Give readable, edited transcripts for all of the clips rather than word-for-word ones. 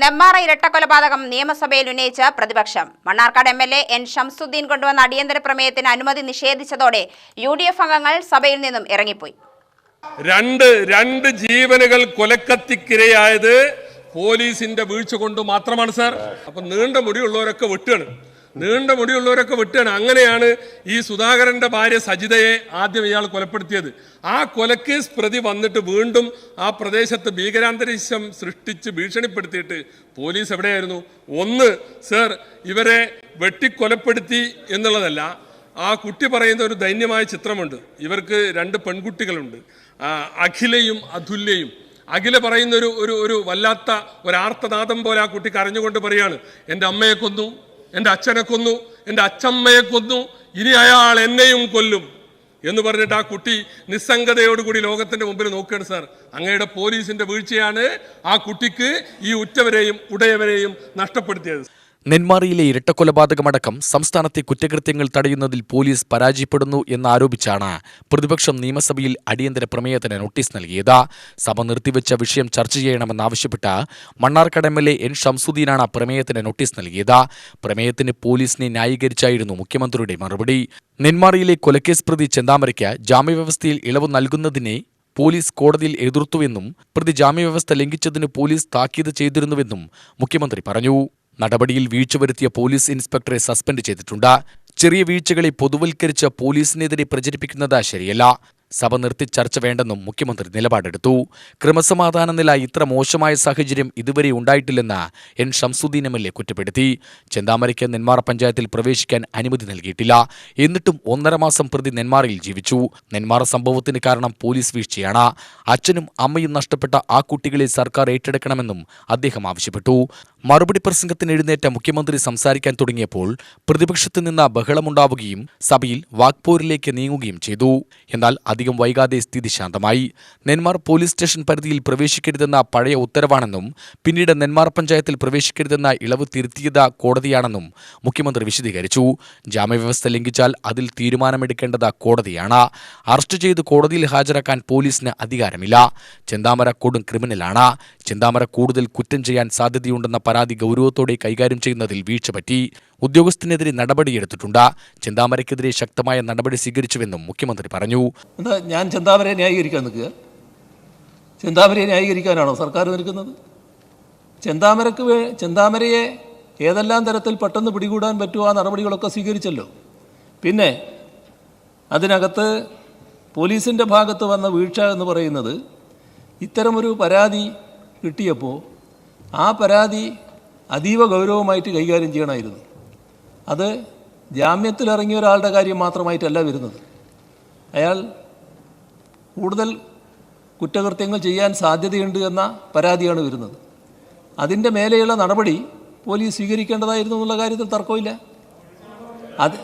നെന്മാറ ഇരട്ടക്കൊലപാതകം നിയമസഭയിൽ ഉന്നയിച്ച പ്രതിപക്ഷം. മണ്ണാർക്കാട് എംഎൽഎ എൻ ഷംസുദ്ദീൻ കൊണ്ടുവന്ന അടിയന്തര പ്രമേയത്തിന് അനുമതി നിഷേധിച്ചതോടെ യുഡിഎഫ് അംഗങ്ങൾ സഭയിൽ നിന്നും ഇറങ്ങിപ്പോയി. രണ്ട് ജീവനുകൾ കൊലക്കത്തിക്കിരയായത് പോലീസിന്റെ വീഴ്ച കൊണ്ട് മാത്രമാണ് സാർ. അപ്പൊ നീണ്ട മുടിയുള്ളവരൊക്കെ വെട്ടുകയാണ്. അങ്ങനെയാണ് ഈ സുധാകരന്റെ ഭാര്യ സജിതയെ ആദ്യം ഇയാൾ കൊലപ്പെടുത്തിയത്. ആ കൊലക്കേസ് പ്രതി വന്നിട്ട് വീണ്ടും ആ പ്രദേശത്ത് ഭീകരാന്തരീക്ഷം സൃഷ്ടിച്ച് ഭീഷണിപ്പെടുത്തിയിട്ട് പോലീസ് എവിടെയായിരുന്നു? ഒന്ന് സർ, ഇവരെ വെട്ടിക്കൊലപ്പെടുത്തി എന്നുള്ളതല്ല, ആ കുട്ടി പറയുന്ന ഒരു ദൈന്യമായ ചിത്രമുണ്ട്. ഇവർക്ക് 2 പെൺകുട്ടികളുണ്ട്, അഖിലയും അതുല്യയും. അഖില പറയുന്ന ഒരു വല്ലാത്ത ഒരാർത്തനാദം പോലെ ആ കുട്ടി കരഞ്ഞുകൊണ്ട് പറയാണ്, എൻ്റെ അമ്മയെ കൊന്നു, എൻ്റെ അച്ഛനെ കൊന്നു, എൻ്റെ അച്ഛമ്മയെ കൊന്നു, ഇനി അയാൾ എന്നെയും കൊല്ലും എന്ന് പറഞ്ഞിട്ട് ആ കുട്ടി നിസ്സംഗതയോടുകൂടി ലോകത്തിന്റെ മുമ്പിൽ നോക്കുകയാണ് സാർ. അങ്ങയുടെ പോലീസിന്റെ വീഴ്ചയാണ് ആ കുട്ടിക്ക് ഈ ഉറ്റവരെയും ഉടയവരെയും നഷ്ടപ്പെടുത്തിയത്. നെന്മാറയിലെ ഇരട്ടക്കൊലപാതകമടക്കം സംസ്ഥാനത്തെ കുറ്റകൃത്യങ്ങൾ തടയുന്നതിൽ പോലീസ് പരാജയപ്പെടുന്നു എന്നാരോപിച്ചാണ് പ്രതിപക്ഷം നിയമസഭയിൽ അടിയന്തര പ്രമേയത്തിന് നോട്ടീസ് നൽകിയത്. സഭ നിർത്തിവെച്ച വിഷയം ചർച്ച ചെയ്യണമെന്നാവശ്യപ്പെട്ട് മണ്ണാർക്കാട് എംഎൽഎ എൻ ഷംസുദ്ദീനാണ് പ്രമേയത്തിന് നോട്ടീസ് നൽകിയത്. പ്രമേയത്തിന് പോലീസിനെ ന്യായീകരിച്ചായിരുന്നു മുഖ്യമന്ത്രിയുടെ മറുപടി. നെന്മാറയിലെ കൊലക്കേസ് പ്രതി ചെന്താമരയ്ക്ക് ജാമ്യവ്യവസ്ഥയിൽ ഇളവ് നൽകുന്നതിനെ പോലീസ് കോടതിയിൽ എതിർത്തുവെന്നും പ്രതി ജാമ്യവ്യവസ്ഥ ലംഘിച്ചതിന് പോലീസ് താക്കീത് ചെയ്തിരുന്നുവെന്നും മുഖ്യമന്ത്രി പറഞ്ഞു. നടപടിയിൽ വീഴ്ച വരുത്തിയ പോലീസ് ഇൻസ്പെക്ടറെ സസ്പെൻഡ് ചെയ്തിട്ടുണ്ട്. ചെറിയ വീഴ്ചകളെ പൊതുവൽക്കരിച്ച് പോലീസിനെതിരെ പ്രചരിപ്പിക്കുന്നത് ശരിയല്ല. സഭ നിർത്തി ചർച്ച വേണ്ടെന്നും മുഖ്യമന്ത്രി നിലപാടെടുത്തു. ക്രമസമാധാന നില ഇത്ര മോശമായ സാഹചര്യം ഇതുവരെ ഉണ്ടായിട്ടില്ലെന്ന് എൻ ഷംസുദ്ദീൻ എംഎൽഎ കുറ്റപ്പെടുത്തി. ചെന്താമരയ്ക്ക് നെന്മാറ പഞ്ചായത്തിൽ പ്രവേശിക്കാൻ അനുമതി നൽകിയിട്ടില്ല. എന്നിട്ടും 1.5 മാസം പ്രതി നെന്മാറയിൽ ജീവിച്ചു. നെന്മാറ സംഭവത്തിന് കാരണം പോലീസ് വീഴ്ചയാണ്. അച്ഛനും അമ്മയും നഷ്ടപ്പെട്ട ആ കുട്ടികളെ സർക്കാർ ഏറ്റെടുക്കണമെന്നും അദ്ദേഹം ആവശ്യപ്പെട്ടു. മറുപടി പ്രസംഗത്തിന് എഴുന്നേറ്റ മുഖ്യമന്ത്രി സംസാരിക്കാൻ തുടങ്ങിയപ്പോൾ പ്രതിപക്ഷത്ത് നിന്ന് ബഹളമുണ്ടാവുകയും സഭയിൽ വാക്പോരിലേക്ക് നീങ്ങുകയും ചെയ്തു. എന്നാൽ അധികം വൈകാതെ സ്ഥിതി ശാന്തമായി. നെന്മാർ പോലീസ് സ്റ്റേഷൻ പരിധിയിൽ പ്രവേശിക്കരുതെന്ന പഴയ ഉത്തരവാണെന്നും പിന്നീട് നെന്മാർ പഞ്ചായത്തിൽ പ്രവേശിക്കരുതെന്ന ഇളവ് തിരുത്തിയത് കോടതിയാണെന്നും മുഖ്യമന്ത്രി വിശദീകരിച്ചു. ജാമ്യവ്യവസ്ഥ ലംഘിച്ചാൽ അതിൽ തീരുമാനമെടുക്കേണ്ടത് കോടതിയാണ്. അറസ്റ്റ് ചെയ്ത് കോടതിയിൽ ഹാജരാക്കാൻ പോലീസിന് അധികാരമില്ല. ചെന്താമര കൊടും ക്രിമിനലാണ്. ചെന്താമര കൂടുതൽ കുറ്റം ചെയ്യാൻ സാധ്യതയുണ്ടെന്ന പരാതി ഗൗരവത്തോടെ കൈകാര്യം ചെയ്യുന്നതിൽ വീഴ്ച പറ്റി. ഉദ്യോഗസ്ഥനെതിരെ നടപടിയെടുത്തിട്ടുണ്ട്. ചെന്താമരയ്ക്കെതിരെ ശക്തമായ നടപടി സ്വീകരിച്ചുവെന്നും മുഖ്യമന്ത്രി പറഞ്ഞു. ഞാൻ ചെന്താമരയെ ന്യായീകരിക്കാൻ നിൽക്കുക? ചെന്താമരയെ ന്യായീകരിക്കാനാണോ സർക്കാർ നിൽക്കുന്നത്? ചെന്താമരയെ ഏതെല്ലാം തരത്തിൽ പെട്ടെന്ന് പിടികൂടാൻ പറ്റുമോ ആ നടപടികളൊക്കെ സ്വീകരിച്ചല്ലോ. പിന്നെ അതിനകത്ത് പോലീസിൻ്റെ ഭാഗത്ത് വന്ന വീഴ്ച എന്ന് പറയുന്നത്, ഇത്തരമൊരു പരാതി കിട്ടിയപ്പോൾ ആ പരാതി അതീവ ഗൗരവമായിട്ട് കൈകാര്യം ചെയ്യണമായിരുന്നു. അത് ജാമ്യത്തിലിറങ്ങിയ ഒരാളുടെ കാര്യം മാത്രമായിട്ടല്ല വരുന്നത്. അയാൾ കൂടുതൽ കുറ്റകൃത്യങ്ങൾ ചെയ്യാൻ സാധ്യതയുണ്ട് എന്ന പരാതിയാണ് വരുന്നത്. അതിൻ്റെ മേലെയുള്ള നടപടി പോലീസ് സ്വീകരിക്കേണ്ടതായിരുന്നു എന്നുള്ള കാര്യത്തിൽ തർക്കമില്ല. അത്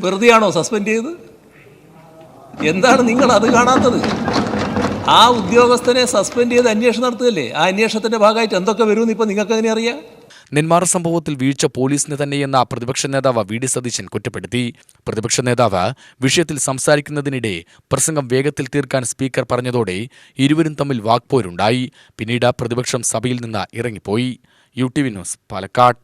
വെറുതെയാണോ സസ്പെൻഡ് ചെയ്തത്? എന്താണ് നിങ്ങൾ അത് കാണാത്തത്? ആ ഉദ്യോഗസ്ഥനെ സസ്പെൻഡ് ചെയ്ത് അന്വേഷണം നടത്തുകയല്ലേ. ആ അന്വേഷണത്തിന്റെ ഭാഗമായിട്ട് എന്തൊക്കെ വരുമെന്ന് ഇപ്പോൾ നിങ്ങൾക്ക് എങ്ങനെ അറിയാം? നെന്മാറ സംഭവത്തിൽ വീഴ്ച പോലീസിന് തന്നെയെന്ന പ്രതിപക്ഷ നേതാവ് വി ഡി സതീശൻ കുറ്റപ്പെടുത്തി. പ്രതിപക്ഷ നേതാവ് വിഷയത്തിൽ സംസാരിക്കുന്നതിനിടെ പ്രസംഗം വേഗത്തിൽ തീർക്കാൻ സ്പീക്കർ പറഞ്ഞതോടെ ഇരുവരും തമ്മിൽ വാക്പോരുണ്ടായി. പിന്നീട് പ്രതിപക്ഷം സഭയിൽ നിന്ന് ഇറങ്ങിപ്പോയി. UTV news, Palakkad.